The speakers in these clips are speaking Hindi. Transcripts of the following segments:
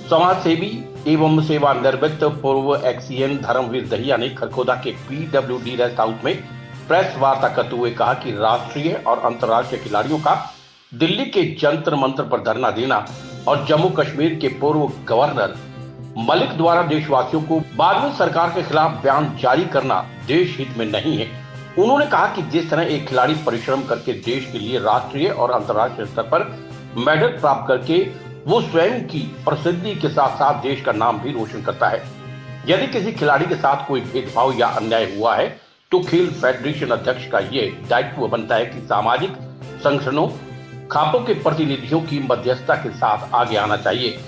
समाज सेवी एवं सेवानिवृत्त पूर्व एक्सीएन धर्मवीर दहिया ने खरखोदा के PWD रेस्ट हाउस में प्रेस वार्ता करते हुए कहा कि राष्ट्रीय और अंतर्राष्ट्रीय खिलाड़ियों का दिल्ली के जंतर मंतर पर धरना देना और जम्मू कश्मीर के पूर्व गवर्नर मलिक द्वारा देशवासियों को बाद में सरकार के खिलाफ बयान जारी करना देश हित में नहीं है। उन्होंने कहा कि जिस तरह एक खिलाड़ी परिश्रम करके देश के लिए राष्ट्रीय और अंतर्राष्ट्रीय स्तर पर मेडल प्राप्त करके वो स्वयं की प्रसिद्धि के साथ साथ देश का नाम भी रोशन करता है। यदि किसी खिलाड़ी के साथ कोई भेदभाव या अन्याय हुआ है तो खेल फेडरेशन अध्यक्ष का ये दायित्व बनता है कि सामाजिक संगठनों खापों के प्रतिनिधियों की मध्यस्थता के साथ आगे आना चाहिए।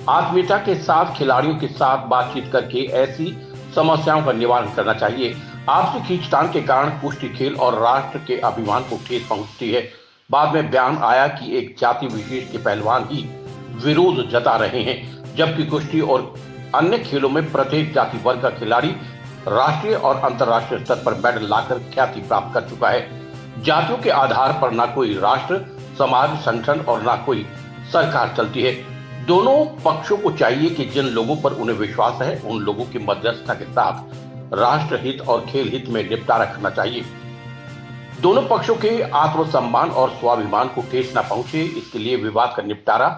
आत्मीयता के साथ खिलाड़ियों के साथ बातचीत करके ऐसी समस्याओं का निवारण करना चाहिए। आपसी खींचतान के कारण कुश्ती खेल और राष्ट्र के अभिमान को ठेस पहुंचती है। बाद में बयान आया कि एक जाति विशेष के पहलवान ही विरोध जता रहे हैं, जबकि कुश्ती और अन्य खेलों में प्रत्येक जाति वर्ग का खिलाड़ी राष्ट्रीय और अंतर्राष्ट्रीय स्तर पर मेडल लाकर ख्याति प्राप्त कर चुका है। जातियों के आधार पर ना कोई राष्ट्र, समाज, संगठन और ना कोई सरकार चलती है। दोनों पक्षों को चाहिए कि जिन लोगों पर उन्हें विश्वास है उन लोगों की मध्यस्थता के साथ राष्ट्र हित और खेल हित में निपटारा करना चाहिए। दोनों पक्षों के आत्मसम्मान और स्वाभिमान को ठेस न पहुंचे, इसके लिए विवाद का निपटारा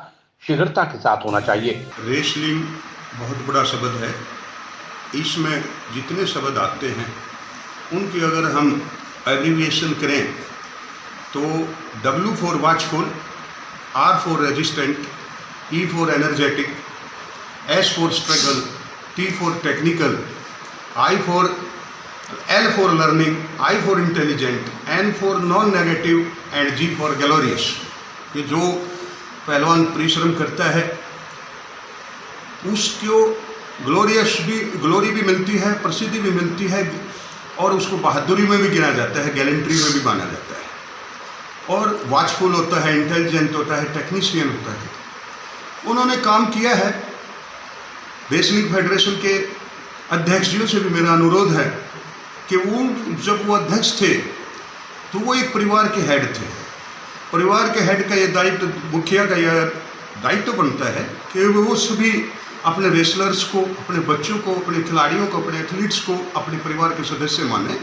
शीघ्रता के साथ होना चाहिए। रेसलिंग बहुत बड़ा शब्द है। इसमें जितने शब्द आते हैं उनकी अगर हम एब्रीविएशन करें तो W for watchful, R for resistant, E for energetic, S for struggle, T for technical, L for learning, I for intelligent, N for non negative and G for glorious. ये जो पहलवान परिश्रम करता है उसको ग्लोरी भी मिलती है, प्रसिद्धि भी मिलती है और उसको बहादुरी में भी गिना जाता है, गैलेंट्री में भी माना जाता है। और वॉचफुल होता है, इंटेलिजेंट होता है, टेक्नीशियन होता है। उन्होंने काम किया है। रेसलिंग फेडरेशन के अध्यक्षों से भी मेरा अनुरोध है कि जब वो अध्यक्ष थे तो वो एक परिवार के हेड थे। परिवार के हेड का ये दायित्व, मुखिया का यह दायित्व बनता है कि वो सभी अपने रेसलर्स को, अपने बच्चों को, अपने खिलाड़ियों को, अपने एथलीट्स को अपने परिवार के सदस्य माने।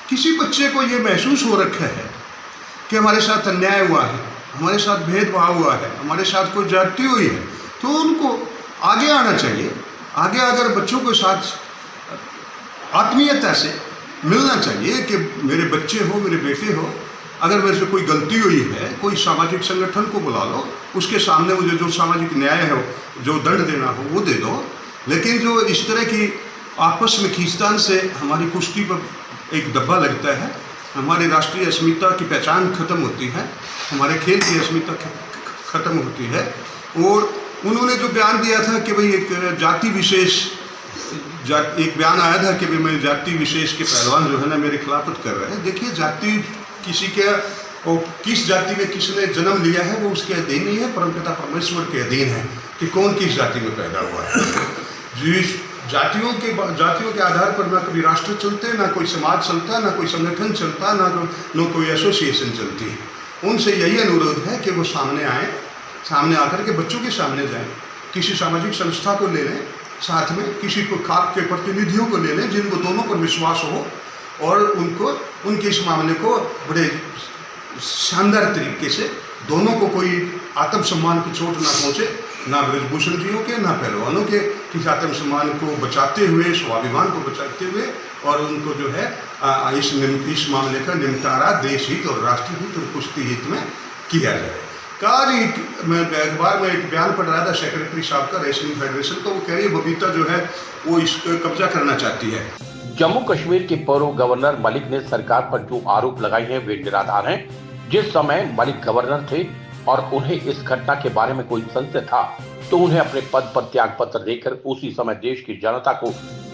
किसी बच्चे को ये महसूस हो रखा है कि हमारे साथ अन्याय हुआ है, हमारे साथ भेदभाव हुआ है, हमारे साथ कोई जाति हुई है, तो उनको आगे आना चाहिए। आगे अगर बच्चों के साथ आत्मीयता से मिलना चाहिए कि मेरे बच्चे हो, मेरे बेटे हो, अगर मेरे से कोई गलती हुई है, कोई सामाजिक संगठन को बुला लो, उसके सामने मुझे जो सामाजिक न्याय है, जो दंड देना हो वो दे दो। लेकिन जो इस तरह की आपस में खींचतान से हमारी कुश्ती पर एक धब्बा लगता है, हमारी राष्ट्रीय अस्मिता की पहचान खत्म होती है, हमारे खेल की अस्मिता खत्म होती है। और उन्होंने जो बयान दिया था कि भाई एक जाति विशेष, एक बयान आया था कि भाई मैं जाति विशेष के पहलवान जो है ना मेरे खिलाफत कर रहे हैं। देखिए, जाति किसी के और किस जाति में किसने जन्म लिया है वो उसके अधीन नहीं है, परमपिता परमेश्वर के अधीन है कि कौन किस जाति में पैदा हुआ है। जिस जातियों के आधार पर ना कभी राष्ट्र चलते, ना कोई समाज चलता, ना कोई संगठन चलता, ना कोई एसोसिएशन चलती। उनसे यही अनुरोध है कि वो सामने आए, सामने आकर के बच्चों के सामने जाएं, किसी सामाजिक संस्था को ले लें, साथ में किसी को खाप के प्रतिनिधियों को ले लें जिनको दोनों पर विश्वास हो और उनके इस मामले को बड़े शानदार तरीके से, दोनों को कोई आत्मसम्मान की चोट ना पहुँचे, ना ब्रजभूषण जियों के, ना पहलवानों के, किस आत्मसम्मान को बचाते हुए, स्वाभिमान को बचाते हुए, और उनको जो है इस मामले का निपटारा देश हित और राष्ट्र हित और कुश्ती हित में किया जाए। मैं अखबार में एक बयान पढ़ रहा था सेक्रेटरी साहब का रेसलिंग फेडरेशन का, वो कह रही है बबीता जो है वो इसका कब्जा करना चाहती है। जम्मू कश्मीर के पूर्व गवर्नर मलिक ने सरकार पर जो आरोप लगाए हैं वे निराधार हैं। जिस समय मलिक गवर्नर थे और उन्हें इस घटना के बारे में कोई संशय था तो उन्हें अपने पद पर त्याग पत्र देकर उसी समय देश की जनता को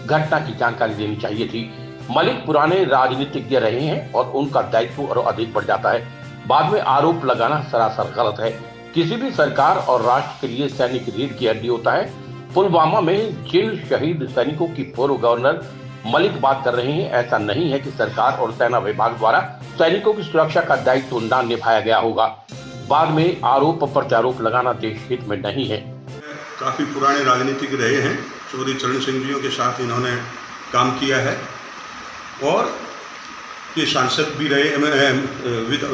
घटना की जानकारी देनी चाहिए थी। मलिक पुराने राजनीतिज्ञ रहे हैं और उनका दायित्व और अधिक बढ़ जाता है। बाद में आरोप लगाना सरासर गलत है। किसी भी सरकार और राष्ट्र के लिए सैनिक रीढ़ की हड्डी होता है। पुलवामा में जिन शहीद सैनिकों की पूर्व गवर्नर मलिक बात कर रहे हैं, ऐसा नहीं है कि सरकार और सेना विभाग द्वारा सैनिकों की सुरक्षा का दायित्व न निभाया गया होगा। बाद में आरोप प्रत्यारोप लगाना देश हित में नहीं है। काफ़ी पुराने राजनीतिक रहे हैं। चौधरी चरण सिंह जियों के साथ इन्होंने काम किया है और ये सांसद भी रहे,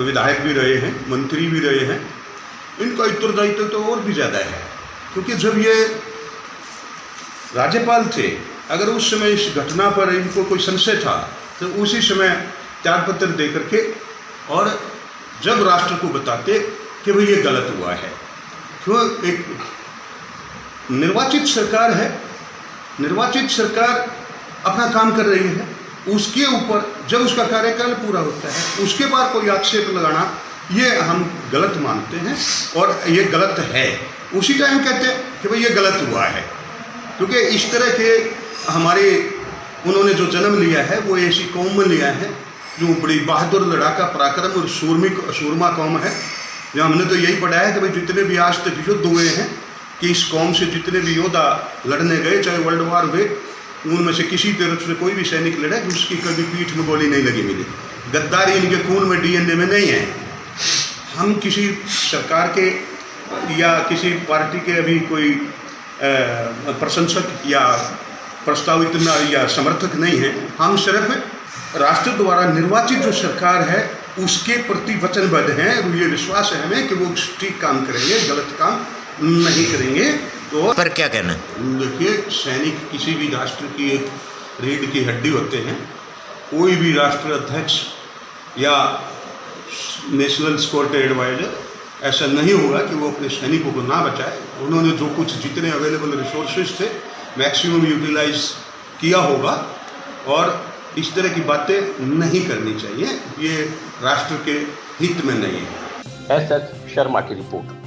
विधायक भी रहे हैं, मंत्री भी रहे हैं। इनका उत्तरदायित्व तो और भी ज़्यादा है, क्योंकि जब ये राज्यपाल थे, अगर उस समय इस घटना पर इनको कोई संशय था तो उसी समय त्यागपत्र दे करके और जब राष्ट्र को बताते कि भाई ये गलत हुआ है। क्यों? एक निर्वाचित सरकार है, निर्वाचित सरकार अपना काम कर रही है, उसके ऊपर जब उसका कार्यकाल पूरा होता है उसके बाद कोई आक्षेप लगाना ये हम गलत मानते हैं और ये गलत है। उसी टाइम कहते हैं कि भाई ये गलत हुआ है, क्योंकि इस तरह के हमारे उन्होंने जो जन्म लिया है वो ऐसी कौम में लिया है जो बड़ी बहादुर, लड़ाका, पराक्रम और सूरमा कौम है। जो हमने तो यही पढ़ा है कि भाई जितने भी आज तक युद्ध हुए हैं कि इस कौम से जितने भी योद्धा लड़ने गए, चाहे वर्ल्ड वार हुए, उनमें से किसी तरफ से कोई भी सैनिक लड़ा कि उसकी कभी पीठ में गोली नहीं लगी मिली। गद्दारी इनके खून में, DNA में नहीं है। हम किसी सरकार के या किसी पार्टी के अभी कोई प्रशंसक या प्रस्तावित या समर्थक नहीं है। हम सिर्फ राष्ट्र द्वारा निर्वाचित जो सरकार है उसके प्रति वचनबद्ध हैं और ये विश्वास है हमें कि वो ठीक काम करेंगे, गलत काम नहीं करेंगे। तो पर क्या कहना? देखिए, सैनिक किसी भी राष्ट्र की एक रीढ़ की हड्डी होते हैं। कोई भी राष्ट्र अध्यक्ष या नेशनल सिक्योरिटी एडवाइजर ऐसा नहीं होगा कि वो अपने सैनिकों को ना बचाए। उन्होंने जो कुछ जितने अवेलेबल रिसोर्सेज थे मैक्सिमम यूटिलाइज किया होगा और इस तरह की बातें नहीं करनी चाहिए। ये राष्ट्र के हित में नहीं है। SS शर्मा की रिपोर्ट।